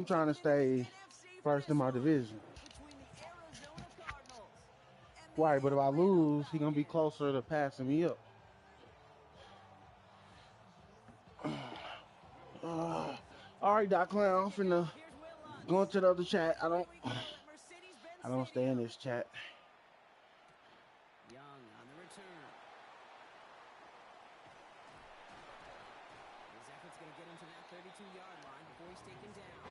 I'm trying to stay first in my division. Right, but if I lose, he gonna be closer to passing me up. All right, Doc Clown, I'm finna go into the other chat. I don't stay in this chat. Young on the return. His effort's going to get him to that 32-yard line before he's taken down.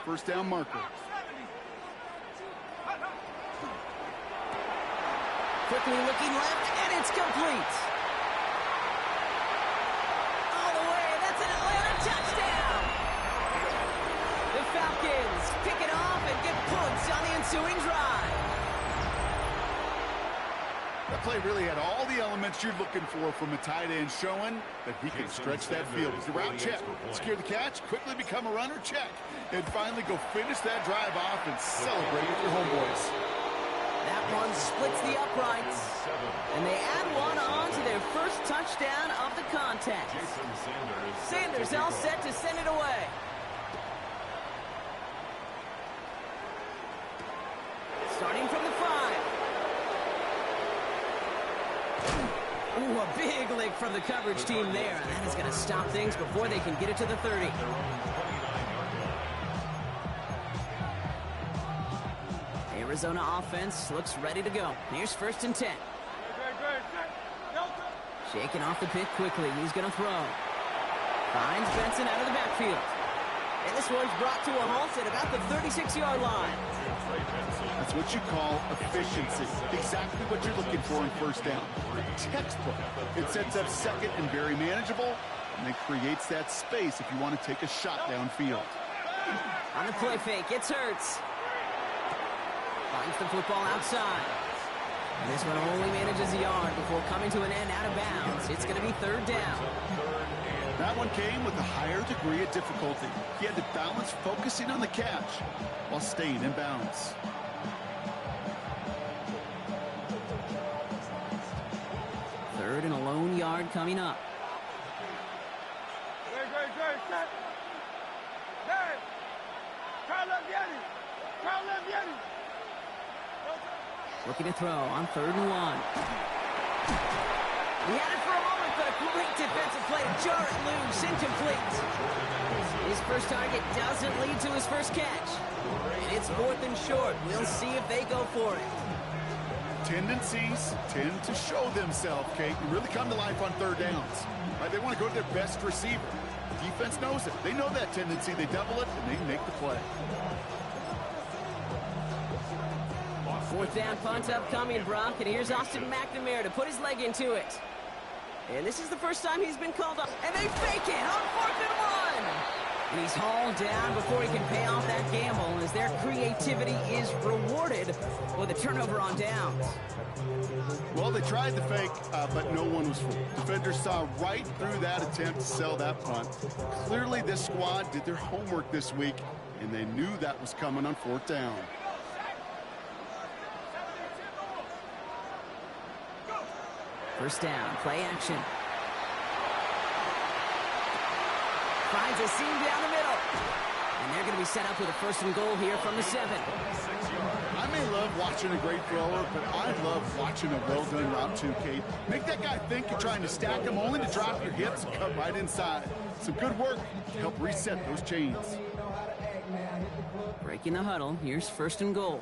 First down marker. Quickly looking left, and it's complete. All the way, that's an Atlanta touchdown. The Falcons pick it off and get points on the ensuing drive. That play really had all the elements you're looking for from a tight end, showing that he can stretch that field. He's a route check, secure the catch, quickly become a runner check, and finally go finish that drive off and celebrate with your homeboys. That one splits the uprights, and they add one on to their first touchdown of the contest. Sanders all set to send it away. Starting from the 5. Ooh, a big lick from the coverage team there, and that is going to stop things before they can get it to the 30. Arizona offense looks ready to go. Here's 1st and 10. Shaking off the pick quickly. He's going to throw. Finds Benson out of the backfield. And this one's brought to a halt at about the 36-yard line. That's what you call efficiency. Exactly what you're looking for in first down. Textbook. It sets up second and very manageable, and it creates that space if you want to take a shot downfield. On the play fake, it's Hurts. Finds the football outside. And this one only manages a yard before coming to an end out of bounds. It's going to be 3rd down. That one came with a higher degree of difficulty. He had to balance focusing on the catch while staying in bounds. Third and a lone yard coming up. Looking to throw on 3rd and 1. He had it for a moment, but a great defensive play to jar it loose, incomplete. His first target doesn't lead to his first catch. And it's 4th and short. We'll see if they go for it. Tendencies tend to show themselves, Kate, and really come to life on 3rd downs. Right? They want to go to their best receiver. The defense knows it. They know that tendency. They double it, and they make the play. 4th down punt upcoming, Brock, and here's Austin McNamara to put his leg into it. And this is the first time he's been called up, and they fake it on 4th and 1. And he's hauled down before he can pay off that gamble, as their creativity is rewarded with a turnover on downs. Well, they tried the fake, but no one was fooled. Defenders saw right through that attempt to sell that punt. Clearly, this squad did their homework this week, and they knew that was coming on 4th down. First down, play action. Finds a seam down the middle. And they're going to be set up with a 1st and goal here from the 7. I may love watching a great thrower, but I love watching a well-done route too, Kate. Make that guy think you're trying to stack him, only to drop your hips and cut right inside. Some good work to help reset those chains. Breaking the huddle, here's 1st and goal.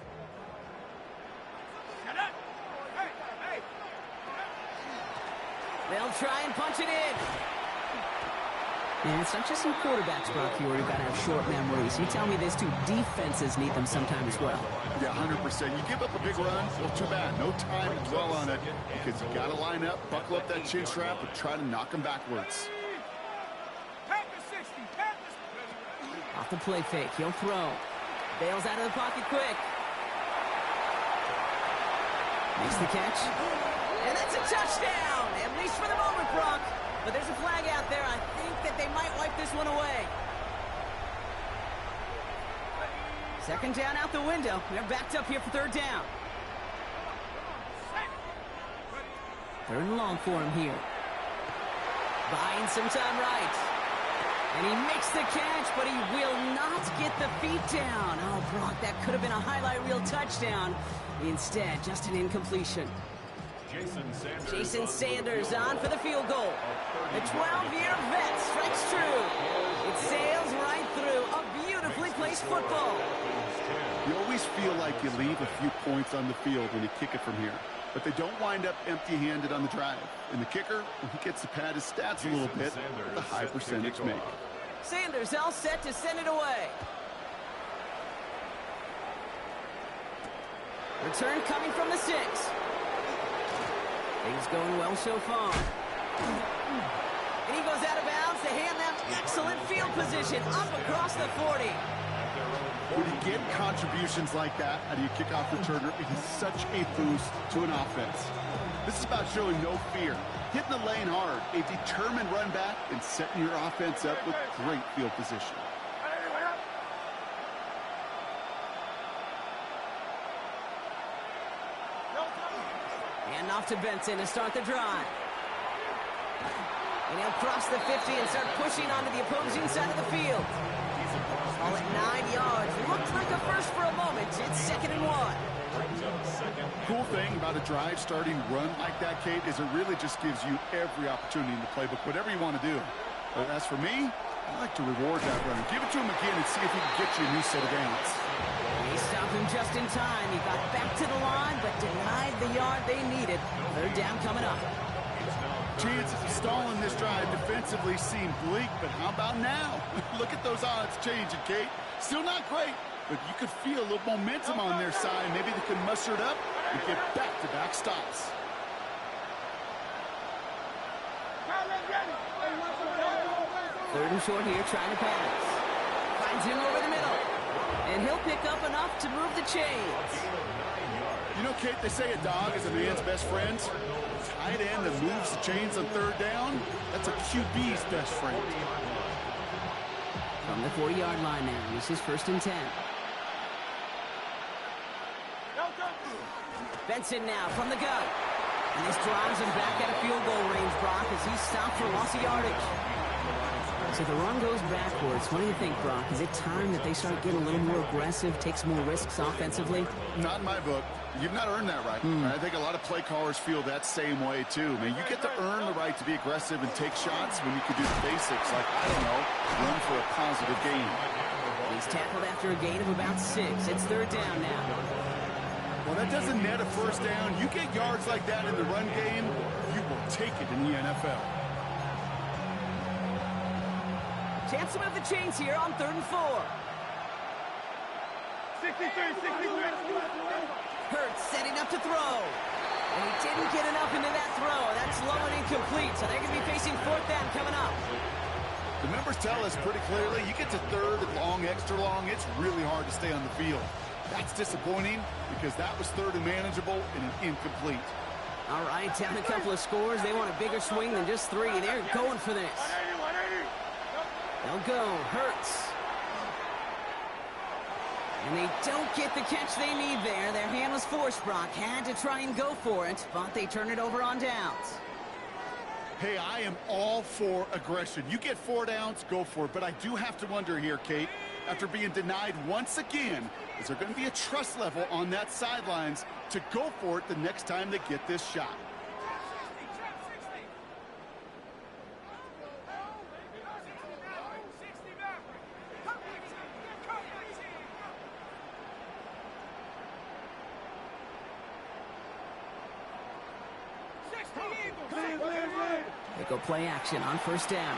They'll try and punch it in. And it's not just some quarterbacks, Brock, here where you've got to have short memories. You tell me this too, defenses need them sometimes as well. Yeah, 100%. You give up a big run, well, too bad. No time to dwell on it, because you got to line up, buckle up that chin strap, and try to knock them backwards. Off the play fake, he'll throw. Bails out of the pocket quick. Makes the catch. And that's a touchdown, at least for the moment, Brock. But there's a flag out there. I think that they might wipe this one away. 2nd down out the window. They're backed up here for 3rd down. 3rd and long for him here. Buying some time right. And he makes the catch, but he will not get the feet down. Oh, Brock, that could have been a highlight reel touchdown. Instead, just an incompletion. Jason Sanders on for the field goal. The 12-year vet strikes true. It sails right through a beautifully placed football. You always feel like you leave a few points on the field when you kick it from here, but they don't wind up empty-handed on the drive. And the kicker, when he gets to pad his stats a little bit, the high percentage make. Sanders all set to send it away. Return coming from the 6. Things going well so far. And he goes out of bounds to hand them excellent field position up across the 40. When you get contributions like that out of your kickoff returner, it is such a boost to an offense. This is about showing no fear, hitting the lane hard, a determined run back, and setting your offense up with great field position. And off to Benson to start the drive. And he'll cross the 50 and start pushing onto the opposing side of the field. All at 9 yards. Looked like a first for a moment. It's 2nd and 1. Cool thing about a drive starting run like that, Kate, is it really just gives you every opportunity in the playbook, whatever you want to do. But as for me, I like to reward that run. Give it to him again and see if he can get you a new set of downs. He stopped him just in time. He got back to the line, but denied the yard they needed. 3rd down coming up. Chances of stalling this drive defensively seem bleak, but how about now? Look at those odds changing, Kate. Still not great, but you could feel a little momentum on their side. Maybe they can muster it up and get back-to-back stops. Third and short here, trying to pass. Finds him over the middle. And he'll pick up enough to move the chains. You know, Kate, they say a dog is a man's best friend. Tight end that moves the chains on 3rd down, that's a QB's best friend. From the 40-yard line now, this is 1st and 10. Benson now from the gun. And this drives him back at a field goal range, Brock, as he's stopped for loss of yardage. So the run goes backwards. What do you think, Brock? Is it time that they start getting a little more aggressive, take some more risks offensively? Not in my book. You've not earned that right. I think a lot of play callers feel that same way, too. Man, you get to earn the right to be aggressive and take shots when you can do the basics, like, I don't know, run for a positive gain. He's tackled after a gain of about 6. It's 3rd down now. Well, that doesn't net a 1st down. You get yards like that in the run game, you will take it in the NFL. Chance to move the chains here on 3rd and 4. 63. Hurts setting up to throw. And he didn't get enough into that throw. That's low and incomplete, so they're going to be facing 4th down coming up. The numbers tell us pretty clearly, you get to 3rd and long, extra long, it's really hard to stay on the field. That's disappointing because that was 3rd and manageable and an incomplete. All right, down a couple of scores. They want a bigger swing than just 3. They're going for this. They'll go. Hurts. And they don't get the catch they need there. Their hand was forced, Brock. Had to try and go for it, but they turn it over on downs. Hey, I am all for aggression. You get 4 downs, go for it. But I do have to wonder here, Kate, after being denied once again, is there going to be a trust level on that sidelines to go for it the next time they get this shot? They go play action on 1st down.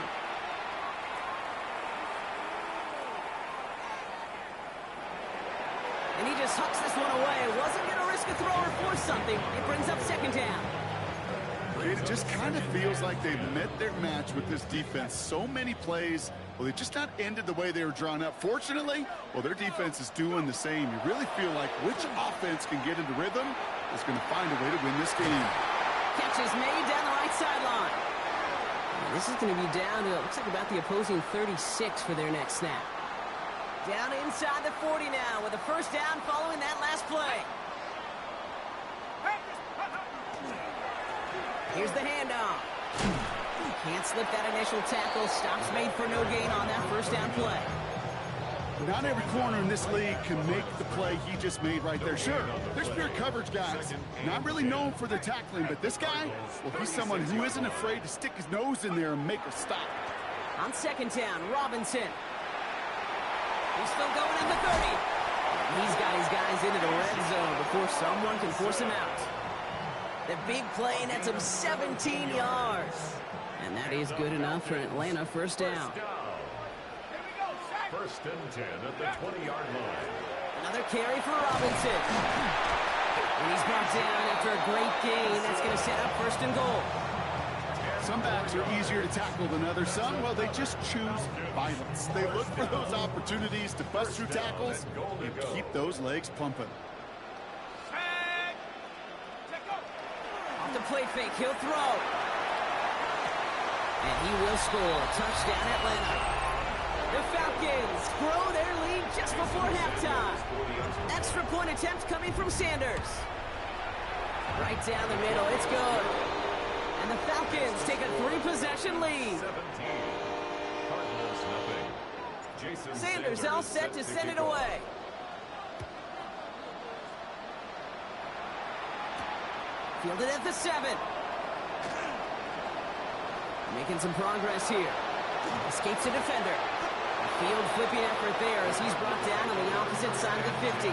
And he just hucks this one away. Wasn't going to risk a throw or force something. It brings up 2nd down. It just kind of feels like they've met their match with this defense. So many plays, well, they just not ended the way they were drawn up. Fortunately, well, their defense is doing the same. You really feel like which offense can get into rhythm is going to find a way to win this game. Catch is made down the right sideline. This is going to be down to, it looks like about the opposing 36 for their next snap. Down inside the 40 now with a 1st down following that last play. Here's the handoff. Can't slip that initial tackle. Stops made for no gain on that 1st down play. Not every corner in this league can make the play he just made right there. Sure, there's pure coverage guys, not really known for their tackling, but this guy, well, he's someone who isn't afraid to stick his nose in there and make a stop. On 2nd down, Robinson. He's still going in the 30. He's got his guys into the red zone before someone can force him out. The big play nets him 17 yards. And that is good enough for Atlanta 1st down. 1st and 10 at the 20-yard line. Another carry for Robinson. And he's brought down after a great gain. That's going to set up 1st and goal. Some backs are easier to tackle than others. Some, well, they just choose violence. They look for those opportunities to bust through tackles and keep those legs pumping. Off the play fake, he'll throw. And he will score. Touchdown, Atlanta. The Falcons grow their lead just before halftime. Extra point attempt coming from Sanders. Right down the middle, it's good. And the Falcons take a 3-possession lead. Sanders all set to send it away. Fielded at the 7. Making some progress here. Escapes a defender. A field flipping effort there as he's brought down on the opposite side of the 50.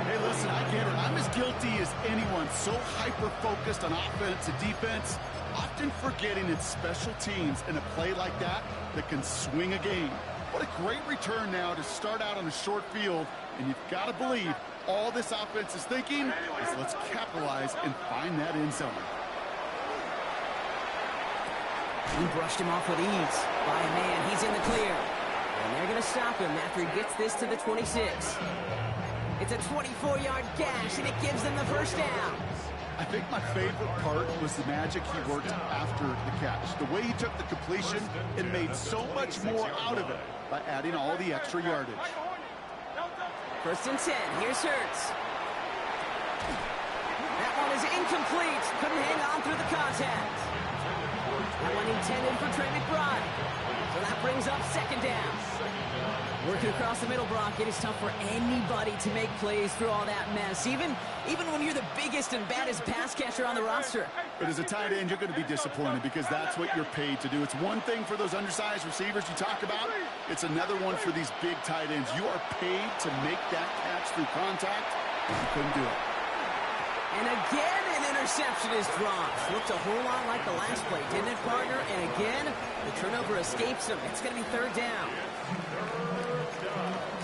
Hey, listen, I get it. I'm as guilty as anyone. So hyper-focused on offense and defense, often forgetting it's special teams in a play like that can swing a game. What a great return now to start out on a short field, and you've got to believe all this offense is thinking is let's capitalize and find that end zone. He brushed him off with ease by a man. He's in the clear. And they're going to stop him after he gets this to the 26. It's a 24-yard gash, and it gives them the 1st down. I think my favorite part was the magic he worked after the catch. The way he took the completion and made so much more out of it by adding all the extra yardage. 1st and 10. Here's Hurts. That one is incomplete. Couldn't hang on through the contact. That one intended for Trey McBride. So that brings up 2nd down. Working across the middle, Brock, it is tough for anybody to make plays through all that mess, even when you're the biggest and baddest pass catcher on the roster. But as a tight end, you're going to be disappointed because that's what you're paid to do. It's one thing for those undersized receivers you talk about. It's another one for these big tight ends. You are paid to make that catch through contact, and you couldn't do it. And again, an interception is dropped. Looked a whole lot like the last play, didn't it, partner? And again, the turnover escapes him. It's going to be 3rd down.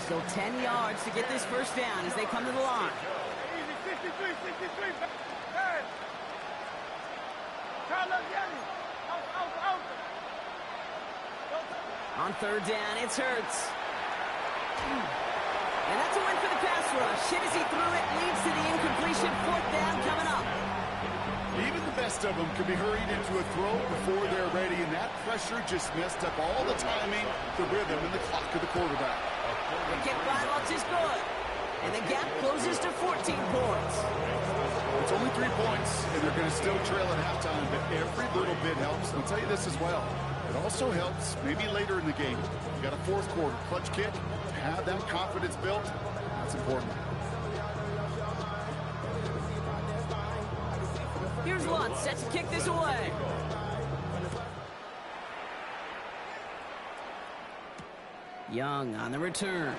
Still 10 yards to get this 1st down as they come to the line. On 3rd down, it's Hurts. And that's a win for the pass rush. Hit as he threw it, leads to the incompletion. 4th down coming up. Even the best of them can be hurried into a throw before they're ready, and that pressure just messed up all the timing, the rhythm, and the clock of the quarterback. The kick by Lutz is good. And the gap closes to 14 points. It's only 3 points, and they're going to still trail at halftime, but every little bit helps. And I'll tell you this as well. It also helps maybe later in the game. You got a 4th quarter clutch kick. To have that confidence built, that's important. Here's Lutz set to kick this away. Young on the return.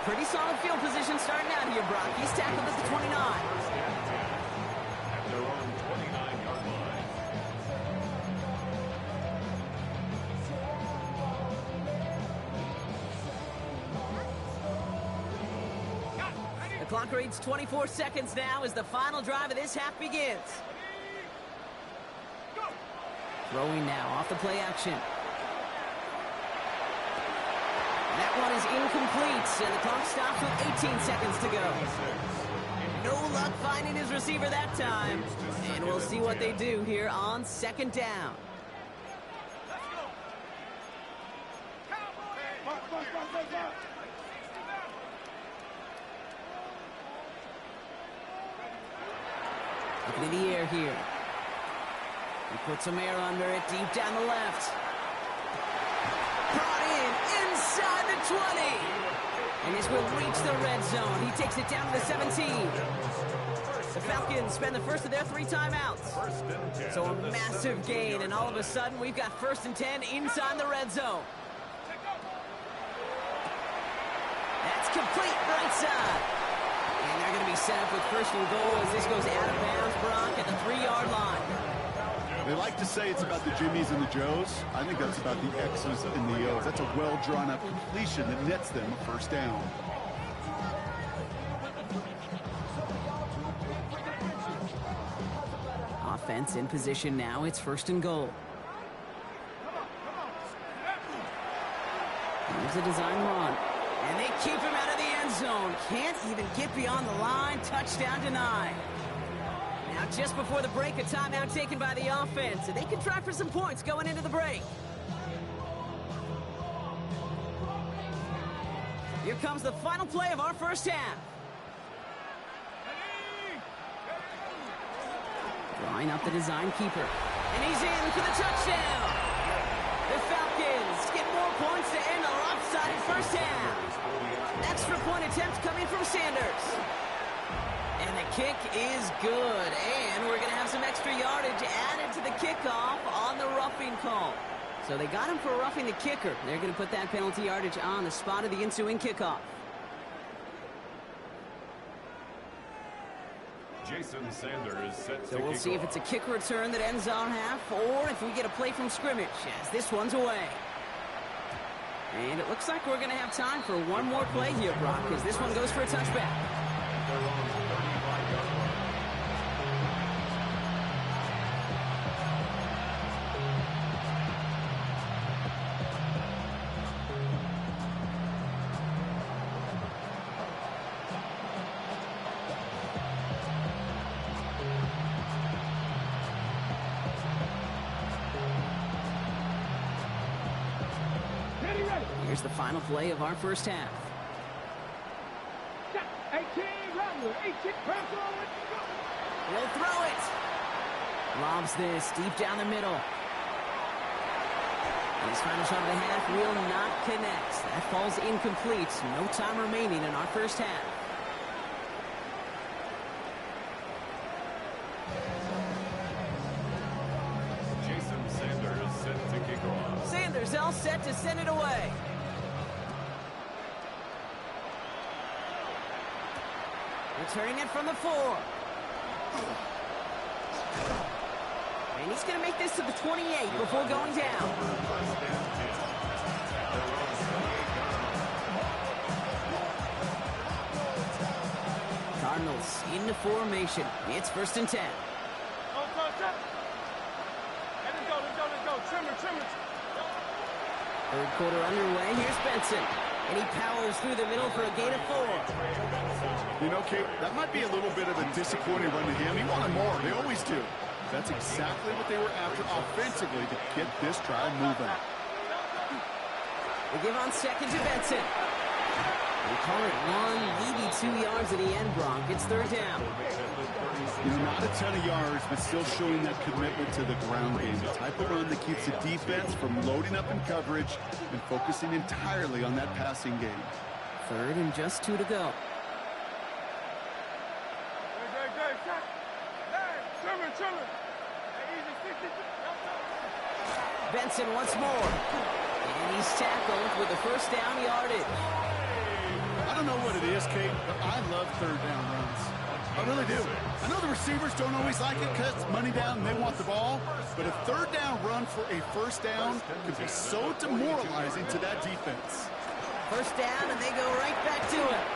Pretty solid field position starting out here, Brock. He's tackled at the 29. The clock reads 24 seconds now as the final drive of this half begins. Throwing now off the play action. That one is incomplete, and the clock stops with 18 seconds to go. No luck finding his receiver that time, and we'll see what they do here on 2nd down. Looking in the air here. He puts some air under it, deep down the left. Brought in inside the 20. And this will reach the red zone. He takes it down to the 17. The Falcons spend the first of their 3 timeouts. So a massive gain, and all of a sudden we've got 1st and 10 inside the red zone. That's complete right side. And they're going to be set up with 1st and goal as this goes out of bounds, Brock, at the 3-yard line. They like to say it's about the Jimmies and the Joes. I think that's about the X's and the O's. That's a well-drawn-up completion that nets them a 1st down. Offense in position now. It's 1st and goal. Here's a design run. And they keep him out of the end zone. Can't even get beyond the line. Touchdown denied. Now just before the break, a timeout taken by the offense. And they can try for some points going into the break. Here comes the final play of our first half. Drawing up the design keeper. And he's in for the touchdown. The Falcons get more points to end our lopsided first half. Extra point attempt coming from Sanders. And the kick is good. And we're going to have some extra yardage added to the kickoff on the roughing call. So they got him for roughing the kicker. They're going to put that penalty yardage on the spot of the ensuing kickoff. Jason Sanders set So we'll see if it's a kick return that ends our half, or if we get a play from scrimmage, as this one's away. And it looks like we're going to have time for one more play here, Brock, because this one goes for a touchback. Here's the final play of our first half. 18, He'll throw it. Lobs this deep down the middle. And his final shot of the half will not connect. That falls incomplete. No time remaining in our first half. Jason Sanders set to kick off. Sanders all set to send it away. Returning it from the 4. And he's going to make this to the 28 before going down. Cardinals into formation. It's 1st and 10. Third quarter underway. Here's Benson. And he powers through the middle for a gain of 4. You know, Kate, that might be a little bit of a disappointing run to him. He wanted more. They always do. That's exactly what they were after offensively to get this drive moving. They give on 2nd to Benson. They call it 1, maybe 2 yards at the end, Brock. It's 3rd down. You know, not a ton of yards, but still showing that commitment to the ground game. The type of run that keeps the defense from loading up in coverage and focusing entirely on that passing game. 3rd and just 2 to go. Benson once more. And he's tackled with a 1st down yardage. I don't know what it is, Kate, but I love 3rd down runs. I really do. I know the receivers don't always like it because it's money down and they want the ball, but a 3rd down run for a 1st down can be so demoralizing to that defense. 1st down, and they go right back to it.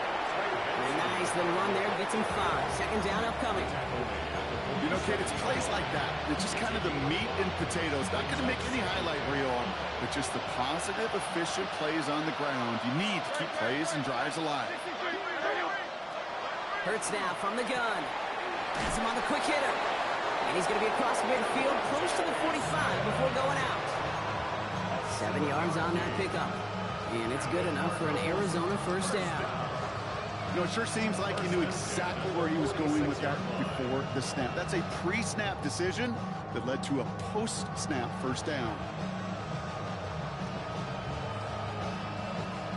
Nice little run there, gets him 5. 2nd down upcoming. You know, Kate, it's plays like that. It's just kind of the meat and potatoes. Not going to make any highlight reel, but just the positive, efficient plays on the ground. You need to keep plays and drives alive. Hurts now from the gun. Has him on the quick hitter. And he's going to be across midfield, close to the 45 before going out. 7 yards on that pickup. And it's good enough for an Arizona 1st down. You know, it sure seems like he knew exactly where he was going with that before the snap. That's a pre-snap decision that led to a post-snap 1st down.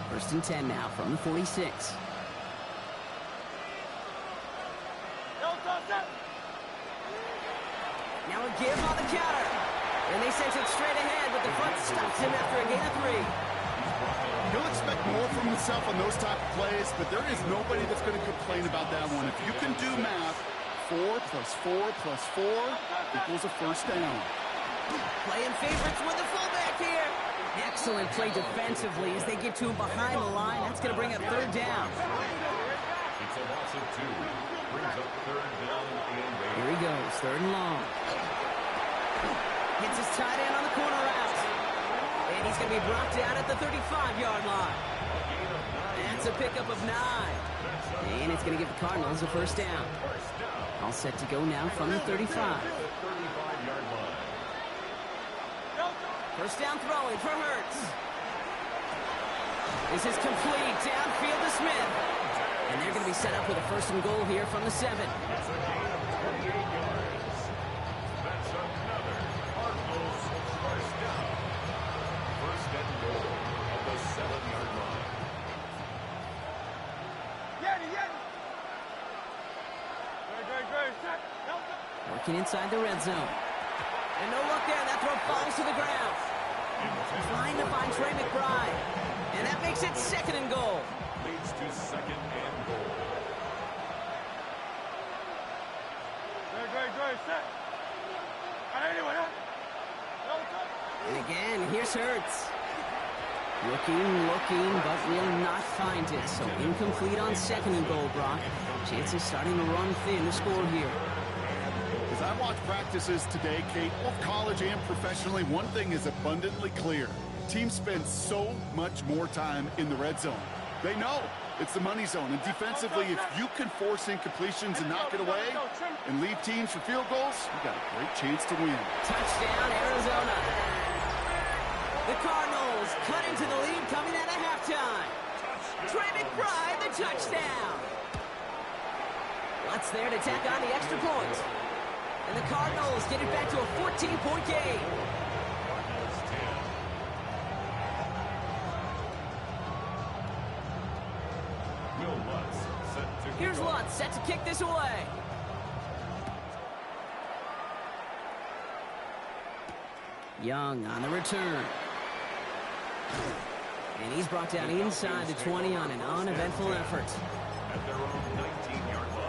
1st and 10 now from the 46. Now a give on the counter. And they sent it straight ahead, but the front stops him after a gain of 3. He'll expect more from himself on those type of plays, but there is nobody that's going to complain about that one. If you can do math, 4 plus 4 plus 4 equals a 1st down. Playing favorites with the fullback here. Excellent play defensively as they get to him behind the line. That's going to bring up 3rd down. It's a loss of 2. Brings up 3rd down and Here he goes, 3rd and long. Hits his tight end on the corner route. And he's going to be brought down at the 35-yard line. That's a pickup of 9. And it's going to give the Cardinals a first down. All set to go now from the 35. First down throwing for Hurts. This is complete downfield to Smith. And they're going to be set up with a first and goal here from the 7. That's a gain of 28 yards. That's another Cardinals first down. First and goal of the 7-yard line. Working inside the red zone. And no look there. That throw falls to the ground. Trying to find Trey McBride. And that makes it second and goal. Leads to second and goal. And again, here's Hurts. Looking, but will not find it. So incomplete on second and goal, Brock. Chances starting to run thin to score here. As I watch practices today, Kate, both college and professionally, one thing is abundantly clear. Teams spend so much more time in the red zone. They know it's the money zone. And defensively, if you can force incompletions and knock it away and leave teams for field goals, you got a great chance to win. Touchdown, Arizona. The Cardinals cut into the lead coming out of halftime. Trey McBride, the touchdown. Lutz there to tack on the extra point. And the Cardinals get it back to a 14-point game. Cardinals 10. Will Lutz set to Here's kick off. Lutz set to kick this away. Young on the return. And he's brought down inside the 20 on an uneventful effort. At their own 19-yard line.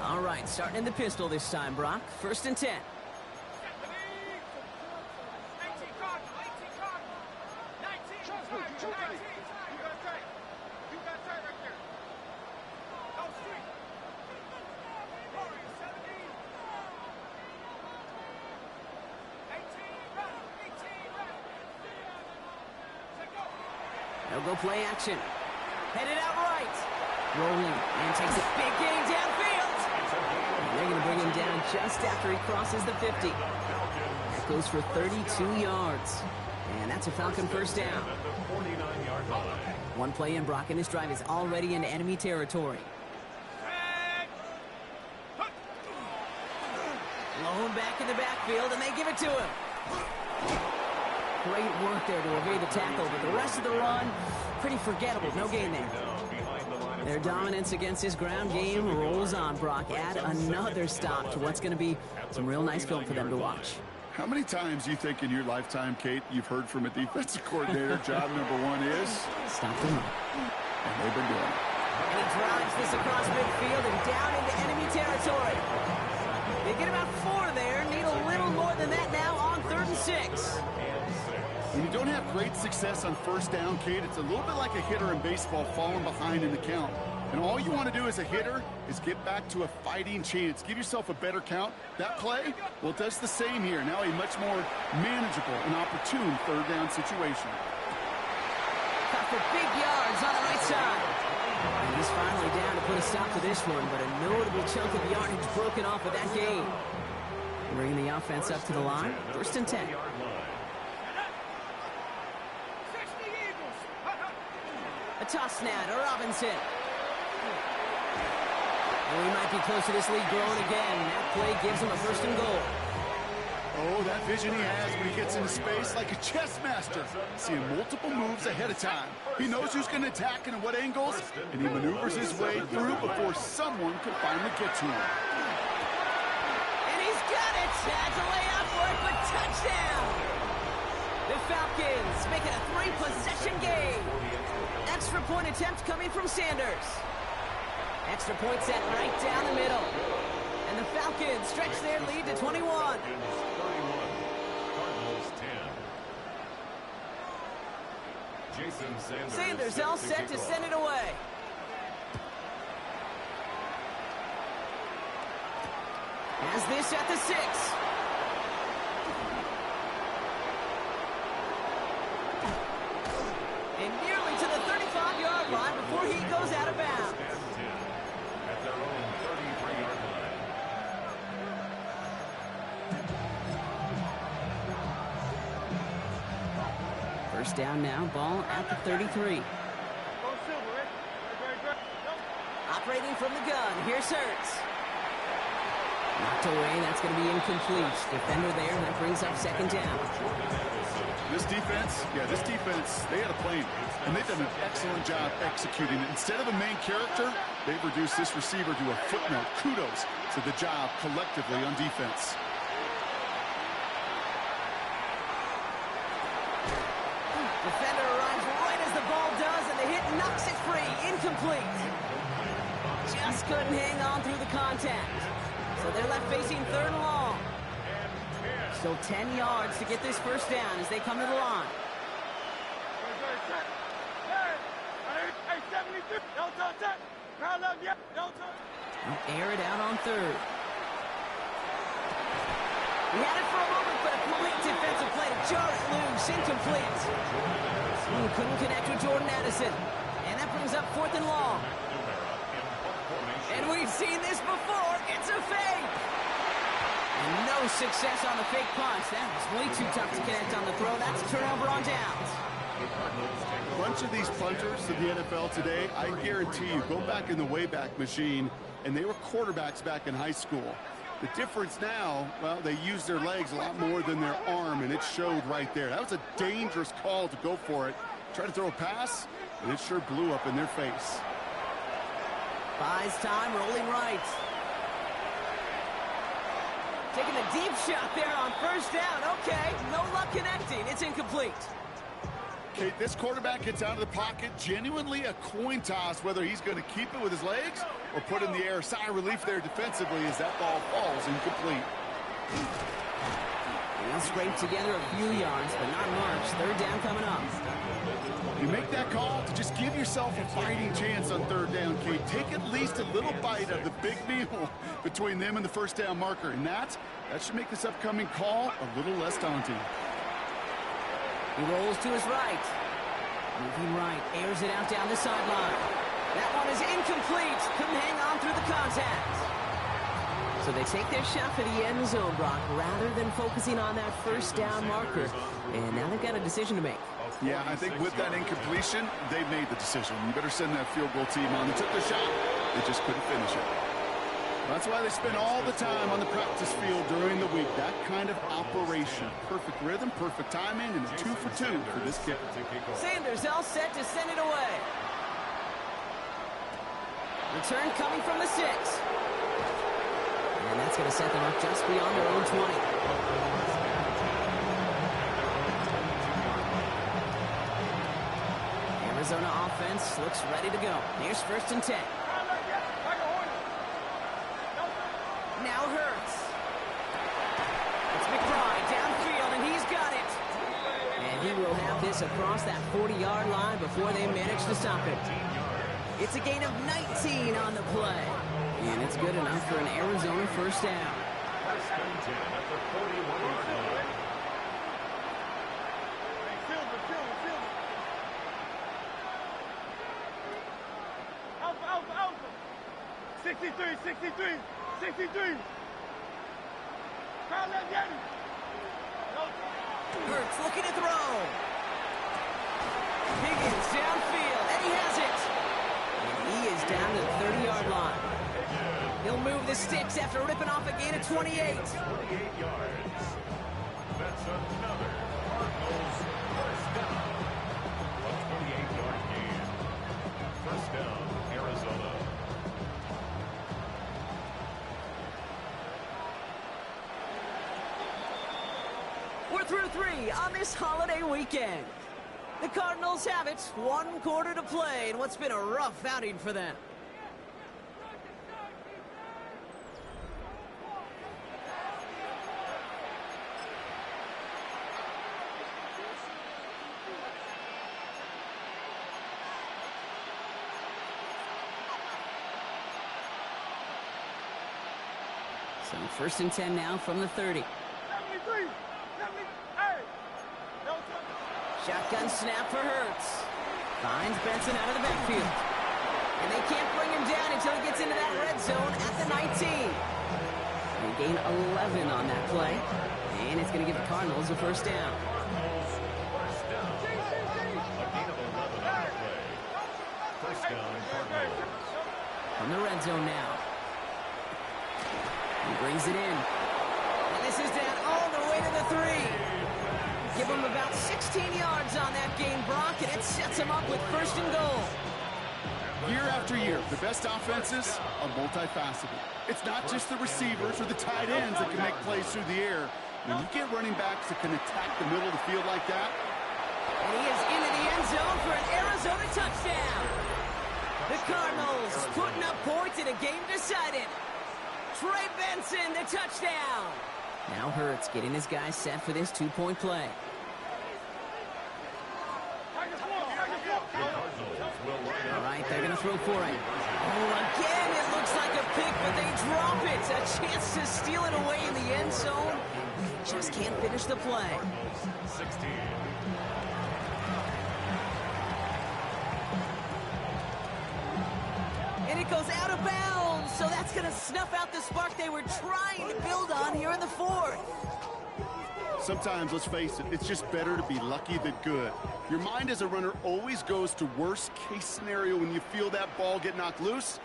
All right, starting in the pistol this time, Brock. First and 10. They'll go play action. Headed out right. Rolling and takes a big gain downfield. And they're going to bring him down just after he crosses the 50. That goes for 32 yards. And that's a Falcon first down. At the 49-yard line. One play in, Brock, and this drive is already in enemy territory. Blown back in the backfield, and they give it to him. Great work there to evade the tackle, but the rest of the run, pretty forgettable. No gain there. Their dominance against this ground game rolls on, Brock. Add another stop to what's going to be some real nice film for them to watch. How many times do you think in your lifetime, Kate, you've heard from a defensive coordinator, job number 1 is? Stop them up. And they've been doing it. And he drives this across midfield and down into enemy territory. They get about 4 there. Need a little more than that now on 3rd and 6. When you don't have great success on first down, Kate, it's a little bit like a hitter in baseball falling behind in the count. And all you want to do as a hitter is get back to a fighting chance. Give yourself a better count. That play, well, it does the same here. Now a much more manageable and opportune 3rd down situation. Cut for big yards on the right side. And he's finally down to put a stop to this one, but a notable chunk of yardage broken off with that gain. Bringing the offense up to the line. 1st and 10. A toss now to Robinson. And we might be close to this lead growing again. That play gives him a 1st and goal. Oh, that vision he has when he gets into space like a chess master. Seeing multiple moves ahead of time. He knows who's going to attack and at what angles, and he maneuvers his way through before someone can finally get to him. And he's got it. That's a layup for it, but touchdown. The Falcons make it a 3-possession game. Extra point attempt coming from Sanders. Extra point set right down the middle. And the Falcons stretch their lead to 21. Cardinals 10. Jason Sanders all set to send it away. Has this at the 6. And nearly to the 35-yard line before he goes out of bounds. At their own 33-yard line. First down now, ball at the 33. Operating from the gun, here's Hurts. Knocked away, that's going to be incomplete. Defender there, that brings up second down. This defense, they had a plan, and they've done an excellent job executing it. Instead of a main character, they've reduced this receiver to a footnote. Kudos to the job collectively on defense. Defender arrives right as the ball does, and the hit knocks it free. Incomplete. Just couldn't hang on through the contact. So they're left facing third and long. Still 10 yards to get this first down as they come to the line. Air it out on third. He had it for a moment, but a complete defensive play to jar it loose. Incomplete. Couldn't connect with Jordan Addison. And that brings up fourth and long. And we've seen this before. It's a fake. And no success on the fake punch. That was way too tough to connect on the throw. That's a turnover on downs. A bunch of these punters in the NFL today, I guarantee you, go back in the Wayback Machine, and they were quarterbacks back in high school. The difference now, well, they use their legs a lot more than their arm, and it showed right there. That was a dangerous call to go for it. Try to throw a pass, and it sure blew up in their face. Buys time, rolling right. Taking a deep shot there on first down. Okay, no luck connecting. It's incomplete. Okay, this quarterback gets out of the pocket, genuinely a coin toss whether he's going to keep it with his legs or put in the air. Sigh of relief there defensively as that ball falls incomplete. They'll scrape together a few yards, but not much. Third down coming up. You make that call to just give yourself a fighting chance on third down, Kate. Take at least a little bite of the big meal between them and the first down marker. And that should make this upcoming call a little less daunting. He rolls to his right. Moving right, airs it out down the sideline. That one is incomplete. Couldn't hang on through the contact. So they take their shot for the end zone, Brock, rather than focusing on that first down marker. And now they've got a decision to make. Yeah, I think with that incompletion, they made the decision. You better send that field goal team on. They took the shot. They just couldn't finish it. That's why they spend all the time on the practice field during the week. That kind of operation. Perfect rhythm, perfect timing, and a 2 for 2 for this kick. Sanders all set to send it away. Return coming from the 6. And that's going to set them up just beyond their own 20. Arizona offense looks ready to go. Here's first and 10. Now Hurts. It's McBride downfield, and he's got it. And he will have this across that 40-yard line before they manage to stop it. It's a gain of 19 on the play. And it's good enough for an Arizona first down. First and 10 at the 41-yard line. Alpha. 63. Hurts looking to throw. Higgins downfield, and he has it. And he is down to the 30-yard line. He'll move the sticks after ripping off a gain of 28. 28 yards. That's another Cardinals first down. A 28-yard gain. First down, Arizona. We're through 3 on this holiday weekend. The Cardinals have it, 1 quarter to play in what's been a rough outing for them. So first and 10 now from the 30. Shotgun snap for Hurts. Finds Benson out of the backfield. And they can't bring him down until he gets into that red zone at the 19. They gain 11 on that play. And it's going to give the Cardinals a first down. First down. A gain of 11 on the play. First down, Cardinals. From the red zone now. He brings it in. And this is down all the way to the 3. Give him about 16 yards on that game, Brock, and it sets him up with first and goal. Year after year, the best offenses are multifaceted. It's not just the receivers or the tight ends that can make plays through the air. When you get running backs that can attack the middle of the field like that. And he is into the end zone for an Arizona touchdown. The Cardinals putting up points in a game decided. Trey Benson, the touchdown. Now Hurts getting his guys set for this two-point play. All right, they're going to throw for it. Oh, again, it looks like a pick, but they drop it. A chance to steal it away in the end zone. Just can't finish the play. 16. And it goes out of bounds, so that's going to snuff out the spark they were trying to build on here in the fourth. Sometimes, let's face it, it's just better to be lucky than good. Your mind as a runner always goes to worst case scenario when you feel that ball get knocked loose.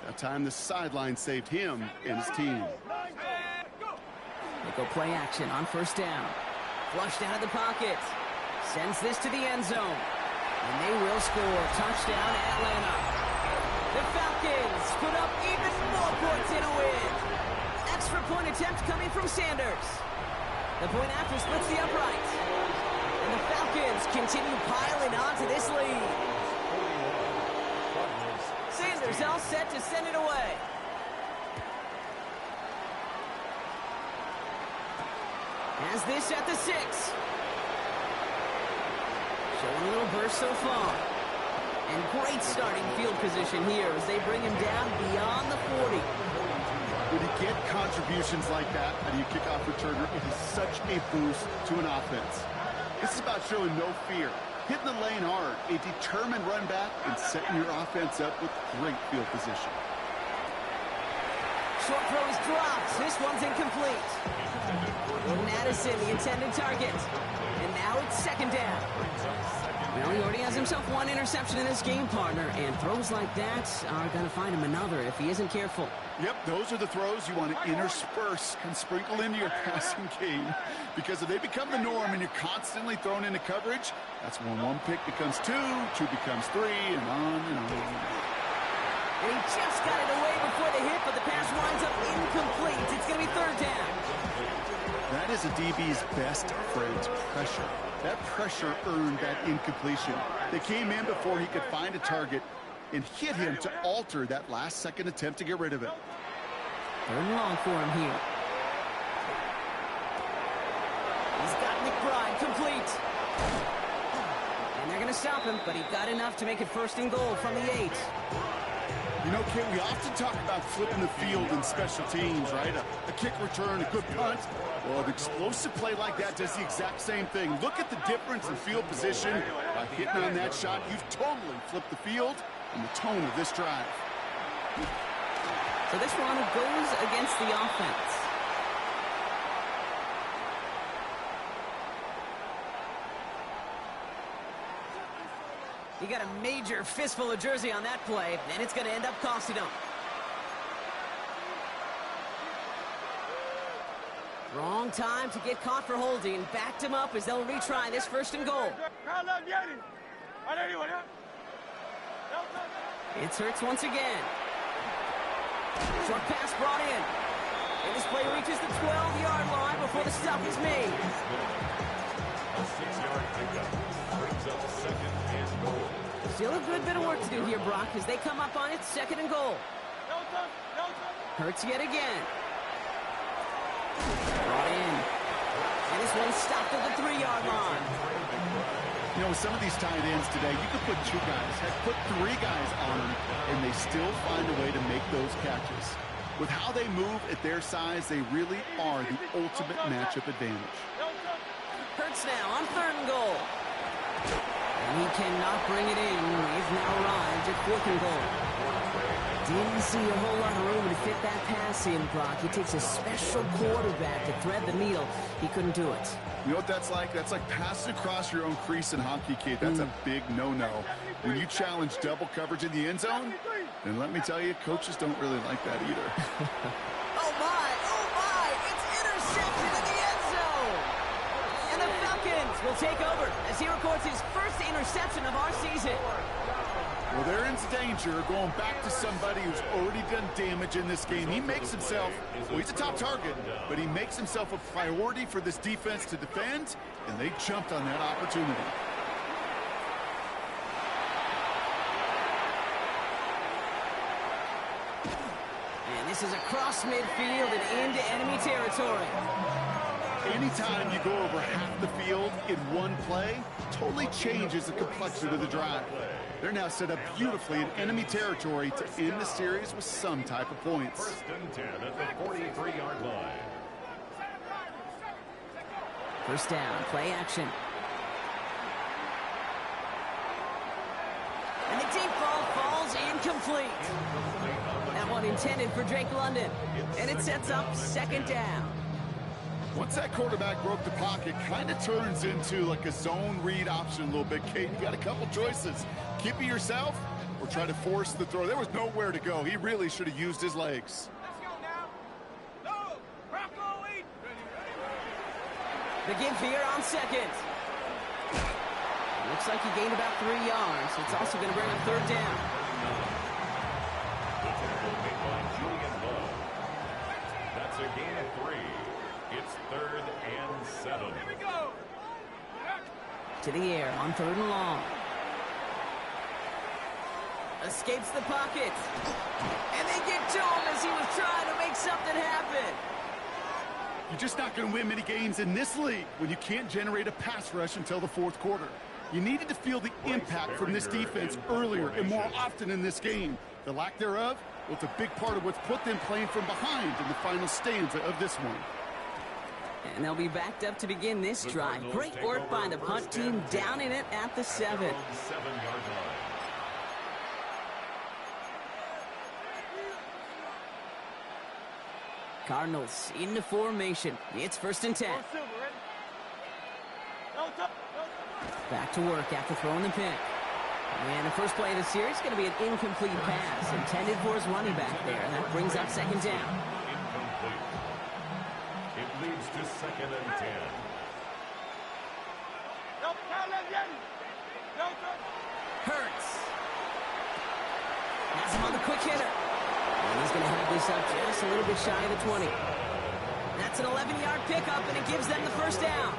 That time the sideline saved him and his team. They go play action on first down. Flushed out of the pocket. Sends this to the end zone. And they will score. Touchdown, Atlanta. The Falcons put up even more points in a win. Extra point attempt coming from Sanders. The point after splits the upright. And the Falcons continue piling on to this lead. Sanders all set to send it away. Has this at the 6. Showing a little burst so far. And great starting field position here as they bring him down beyond the 40. When you get contributions like that out of your kickoff returner, it is such a boost to an offense. This is about showing no fear, hitting the lane hard, a determined run back, and setting your offense up with great field position. Short throw is dropped. This one's incomplete. Jordan Addison, the intended target. And now it's second down. Well, he already has himself one interception in this game, partner, and throws like that are going to find him another if he isn't careful. Yep, those are the throws you want to intersperse and sprinkle into your passing game, because if they become the norm and you're constantly thrown into coverage, that's when one pick becomes two becomes three, and on and on. And he just got it away before the hit, but the pass winds up incomplete. It's going to be third down. That is a DB's best friend, pressure. That pressure earned that incompletion. They came in before he could find a target and hit him to alter that last-second attempt to get rid of it. Third and long for him here. He's got McBride complete. And they're going to stop him, but he got enough to make it first and goal from the 8. You know, Kate, we often talk about flipping the field in special teams, right? A kick return, a good punt. Well, an explosive play like that does the exact same thing. Look at the difference in field position. By hitting on that shot, you've totally flipped the field and the tone of this drive. So this one goes against the offense. He got a major fistful of jersey on that play, and it's going to end up costing him. Wrong time to get caught for holding. Backed him up as they'll retry this first and goal. It's Hurts once again. Short pass brought in. And this play reaches the 12-yard line before the stop is made. A 6-yard pickup brings up second and goal. Still a good bit of work to do here, Brock, as they come up on it, second and goal. Hurts yet again. Brought in. And this one stopped at the 3-yard line. You know, with some of these tight ends today, you could put 2 guys, heck, put 3 guys on them, and they still find a way to make those catches. With how they move at their size, they really are the ultimate matchup advantage. Hurts now on 3rd and goal. And he cannot bring it in. They've now arrived at 4th and goal. Didn't see a whole lot of room to fit that pass in, Brock. He takes a special quarterback to thread the needle. He couldn't do it. You know what that's like? That's like passing across your own crease in hockey, Kate. That's a big no-no. When you challenge double coverage in the end zone, then let me tell you, coaches don't really like that either. Oh my, it's intercepted in the end zone. And the Falcons will take over as he records his first interception of our season. Well, they're in danger going back to somebody who's already done damage in this game. He makes himself, well, he's a top target, but he makes himself a priority for this defense to defend, and they jumped on that opportunity. And this is across midfield and into enemy territory. Anytime you go over half the field in one play, totally changes the complexion of the drive. They're now set up beautifully in enemy territory to end the series with some type of points. 1st and 10 at the 43-yard line. First down, play action. And the deep ball falls incomplete. That one intended for Drake London. And it sets up 2nd down. Once that quarterback broke the pocket, kind of turns into like a zone read option a little bit, Kate. You got a couple choices. Keep it yourself or try to force the throw. There was nowhere to go. He really should have used his legs. Let's go now. No, Bronco lead. The give here on 2nd. Looks like he gained about 3 yards. It's also going to bring up 3rd down. The tackle made by Julian Love. That's a gain of 3. It's 3rd and 7. Here we go. To the air on 3rd and long. Escapes the pocket. And they get to him as he was trying to make something happen. You're just not going to win many games in this league when you can't generate a pass rush until the 4th quarter. You needed to feel the impact from this defense earlier and more often in this game. The lack thereof, well, it's a big part of what's put them playing from behind in the final stanza of this one. And they'll be backed up to begin this drive. Great work by the punt team down in it at the 7. 7-yard line. Cardinals into formation. It's 1st and 10. Back to work after throwing the pick. And the first play of the series is going to be an incomplete pass intended for his running back there. That brings up 2nd down. Incomplete. It leads to 2nd and 10. Hurts. Has him on the quick hitter. And he's going to have this up just a little bit shy of the 20. That's an 11-yard pickup, and it gives them the 1st down.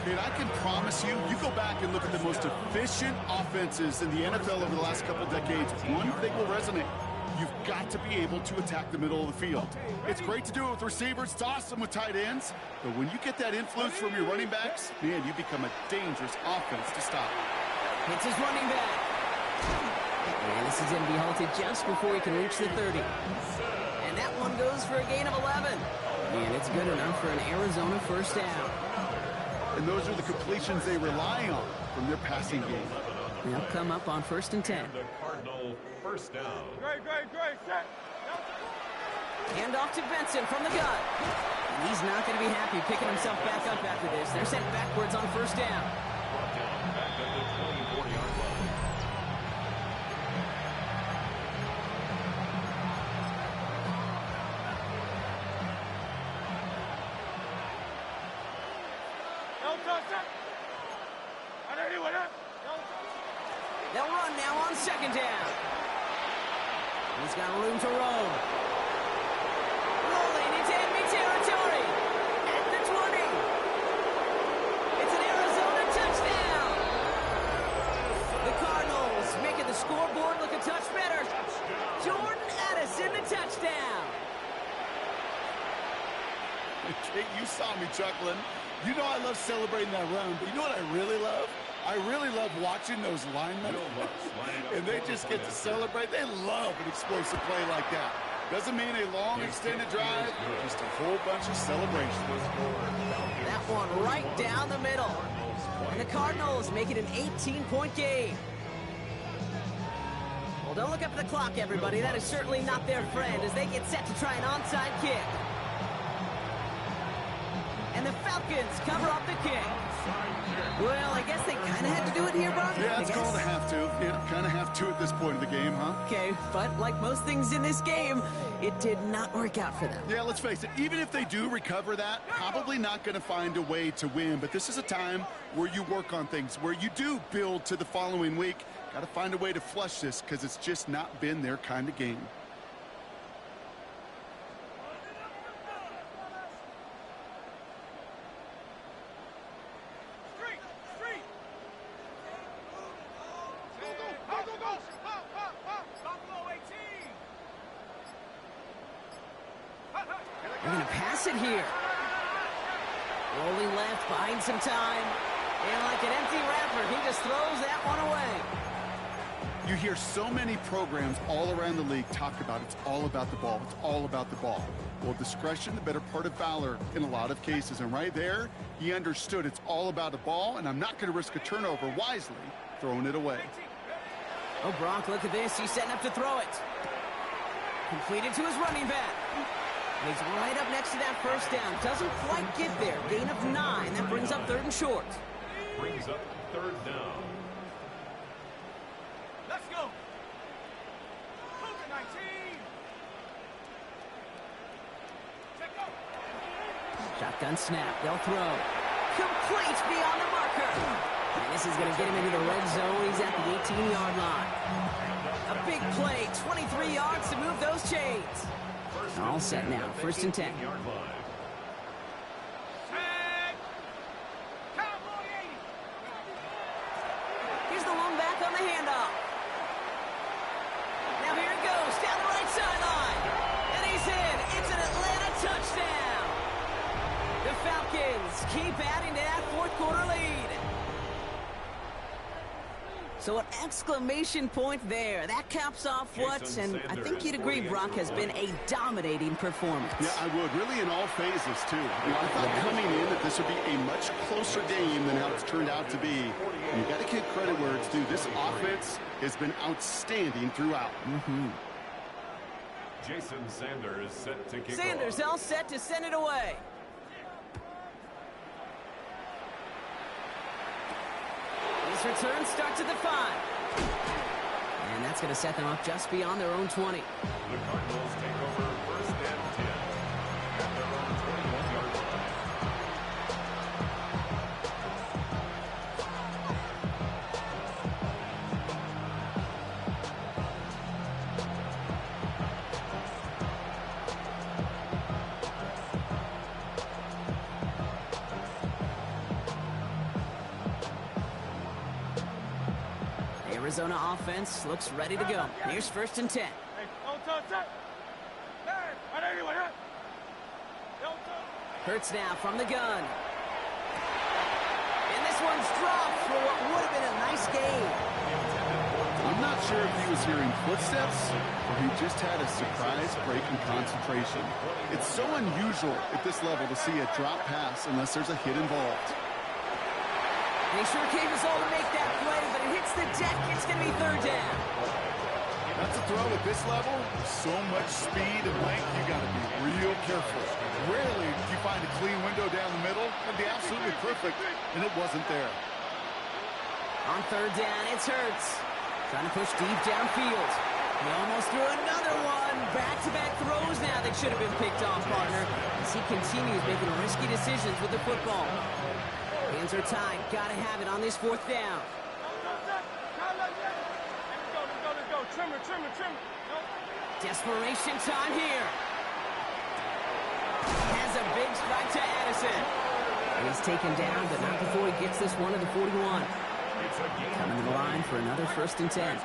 And I can promise you, you go back and look at the most efficient offenses in the NFL over the last couple decades, one thing will resonate. You've got to be able to attack the middle of the field. It's great to do it with receivers. It's awesome with tight ends. But when you get that influence from your running backs, man, you become a dangerous offense to stop. It's his running back. And this is going to be halted just before he can reach the 30. And that one goes for a gain of 11. And it's good enough for an Arizona 1st down. And those are the completions they rely on from their passing game. They'll come up on 1st and 10. The Cardinal 1st down. Great, set. Hand off to Benson from the gun. And he's not going to be happy picking himself back up after this. They're sent backwards on 1st down. Brought down back at the 24-yard line. They'll run now on 2nd down. He's got room to roll. Rolling into enemy territory. At the 20. It's an Arizona touchdown. The Cardinals making the scoreboard look a touch better. Jordan Addison, the touchdown. Kate, you saw me chuckling. You know I love celebrating that run, but you know what I really love? I really love watching those linemen, and they just get to celebrate. They love an explosive play like that. Doesn't mean a long extended drive, just a whole bunch of celebration. That one right down the middle. And the Cardinals make it an 18-point game. Well, don't look up at the clock, everybody. That is certainly not their friend as they get set to try an onside kick. And the Falcons cover up the kick. Well, I guess they kind of had to do it here, Brock. Yeah, it's called a have to. Yeah, kind of have to at this point of the game, huh? Okay, but like most things in this game, it did not work out for them. Yeah, let's face it. Even if they do recover that, probably not going to find a way to win. But this is a time where you work on things, where you do build to the following week. Got to find a way to flush this because it's just not been their kind of game. They're going to pass it here. Rolling left, buying some time. And like an empty wrapper, he just throws that one away. You hear so many programs all around the league talk about it's all about the ball. It's all about the ball. Well, discretion, the better part of valor in a lot of cases. And right there, he understood it's all about the ball, and I'm not going to risk a turnover, wisely throwing it away. Oh, Brock, look at this. He's setting up to throw it. Completed to his running back. And he's right up next to that first down. Doesn't quite get there. Gain of 9. That brings up 3rd and short. Brings up 3rd down. Let's go. 19. Check go. Shotgun snap. They'll throw. Complete beyond the marker. And this is going to get him into the red zone. He's at the 18-yard line. A big play. 23 yards to move those chains. All set now. 1st and 10. Tag. Cowboy 80. Here's the long back on the handoff. Now here it goes. Down the right sideline. And he's in. It's an Atlanta touchdown. The Falcons keep adding to that 4th quarter lead. So an exclamation point there. That caps off what, and I think you'd agree, Brock, has been a dominating performance. Yeah, I would. Really in all phases, too. I thought coming in that this would be a much closer game than how it's turned out to be. You got to give credit where it's due. This offense has been outstanding throughout. Jason Sanders set to kick Sanders off. all set to send it away. His return starts at the 5. And that's going to set them up just beyond their own 20. The Cardinals take over 1st and 10 at their own 21-yard line. Arizona offense looks ready to go. Here's 1st and 10. Hey, don't touch that. Hey, right anyway, huh? Don't touch. Hurts now from the gun. And this one's dropped for what would have been a nice game. I'm not sure if he was hearing footsteps or he just had a surprise break in concentration. It's so unusual at this level to see a drop pass unless there's a hit involved. They sure gave us all to make that play, but it hits the deck. It's going to be 3rd down. That's a throw at this level. So much speed and length, you got to be real careful. Rarely do you find a clean window down the middle. It'd be absolutely perfect, and it wasn't there. On 3rd down, it's Hurts. Trying to push deep downfield. He almost threw another one. Back-to-back throws now that should have been picked off, partner, as he continues making risky decisions with the football. Hands are tied. Got to have it on this 4th down. Let's go. Trimmer. Desperation time here. Has a big strike to Addison. He's taken down, but not before he gets this one to the 41. Coming to the line for another 1st and 10.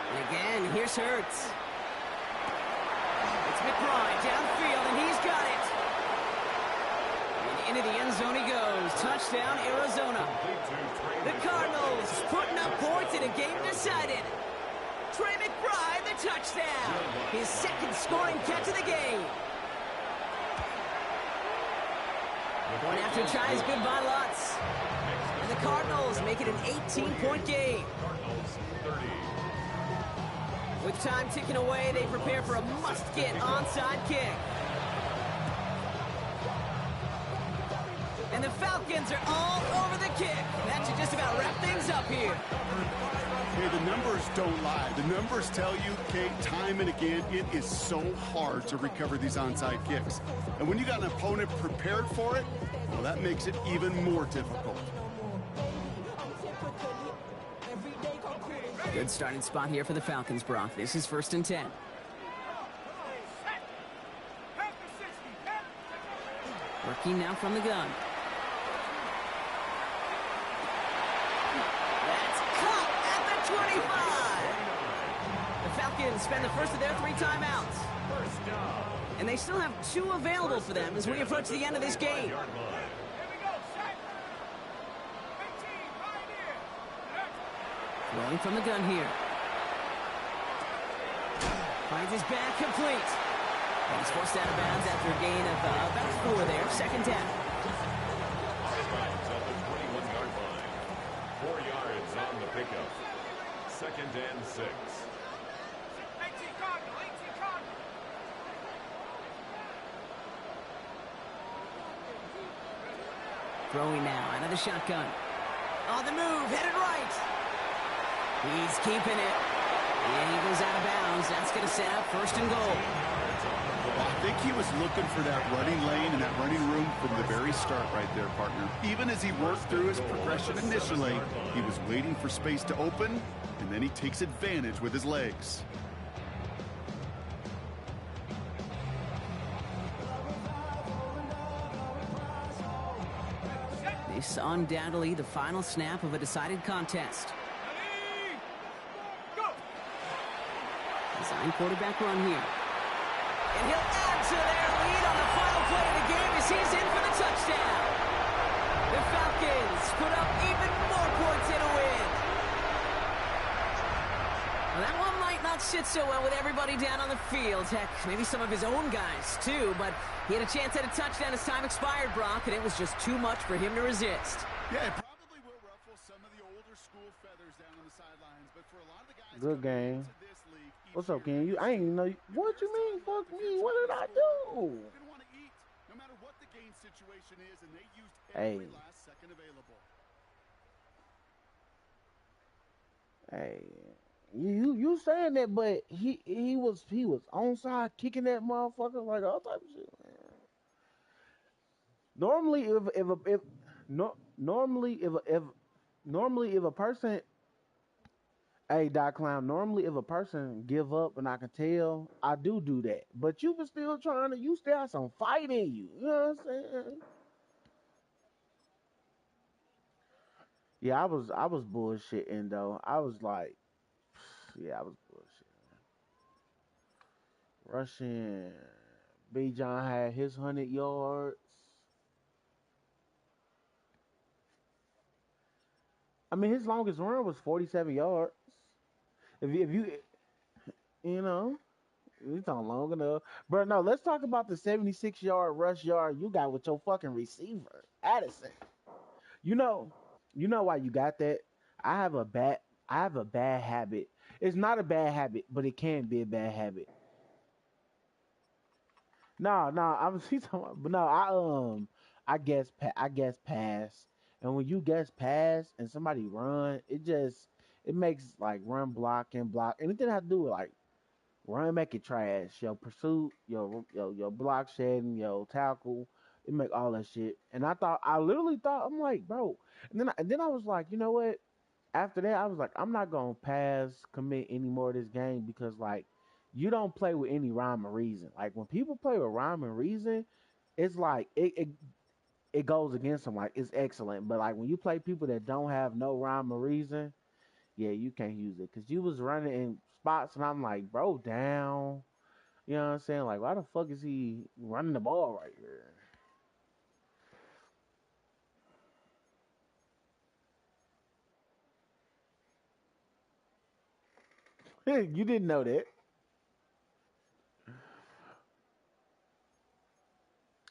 And again, here's Hurts. It's McBride downfield, and he's got it. Into the end zone he goes. Touchdown, Arizona. The Cardinals putting up points in a game decided. Trey McBride, the touchdown. His second scoring catch of the game. Going after tries goodbye Lutz. And the Cardinals make it an 18-point game. With time ticking away, they prepare for a must-get onside kick. And the Falcons are all over the kick. That should just about wrap things up here. Hey, the numbers don't lie. The numbers tell you, Kate, time and again, it is so hard to recover these onside kicks. And when you got an opponent prepared for it, well, that makes it even more difficult. Good starting spot here for the Falcons, Brock. This is 1st and 10. Working now from the gun. That's caught at the 25. The Falcons spend the first of their 3 timeouts. And they still have 2 available for them as we approach the end of this game. Throwing from the gun here. Finds his back complete. And he's forced out of bounds after a gain of about 4 there. 2nd down. At the 21-yard line. 4 yards on the pickup. 2nd and 6. 18 Cardinals, 18 Cardinals. Throwing now. Another shotgun. On the move. Headed right. He's keeping it. And he goes out of bounds. That's going to set up 1st and goal. Well, I think he was looking for that running lane and that running room from the very start right there, partner. Even as he worked through his progression initially, he was waiting for space to open, and then he takes advantage with his legs. This undoubtedly the final snap of a decided contest. Design quarterback run here. And he'll add to their lead on the final play of the game as he's in for the touchdown. The Falcons put up even more points in a win. Well, that one might not sit so well with everybody down on the field. Heck, maybe some of his own guys too, but he had a chance at a touchdown as time expired, Brock, and it was just too much for him to resist. Yeah, it probably will ruffle some of the older school feathers down on the sidelines, but for a lot of the guys Good game. into this league, What's up, Ken? I ain't even know. What you mean? Fuck me. What did I do? you're gonna want to eat, no matter what the game situation is, and they used every Hey. last second available. Hey, you saying that, but he was onside kicking that motherfucker like all type of shit. Man. Normally, if a person, hey Doc Clown, normally if a person give up and I can tell, I do that. But you was still you still have some fight in you. You know what I'm saying? Yeah, I was bullshitting though. I was like, yeah, I was bullshitting. Rushing, B. John had his 100 yards. I mean, his longest run was 47 yards. If you know, we talking long enough. But no, let's talk about the 76-yard rush yard you got with your fucking receiver, Addison. You know why you got that? I have a bad habit. It's not a bad habit, but it can be a bad habit. No, I was talking about, but no, I guess pass. And when you guess pass and somebody run, it makes like run block. Anything have to do with like run make it trash. Your pursuit, your block shedding, your tackle, it make all that shit. And I literally thought, I'm like, bro. And then I was like, you know what? After that, I was like, I'm not gonna commit any more of this game because like you don't play with any rhyme or reason. Like when people play with rhyme and reason, it's like it goes against them. Like it's excellent, but like when you play people that don't have no rhyme or reason, yeah, you can't use it because you was running in spots and I'm like, bro, down. You know what I'm saying? Like, why the fuck is he running the ball right here? You didn't know that.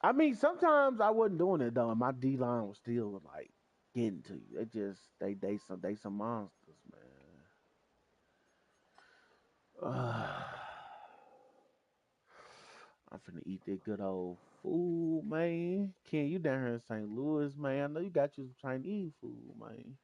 I mean, sometimes I wasn't doing it though, and my D line was still like getting to you. They some monsters, man. I'm finna eat that good old food, man. Ken, you down here in St. Louis, man. I know you got you some Chinese food, man.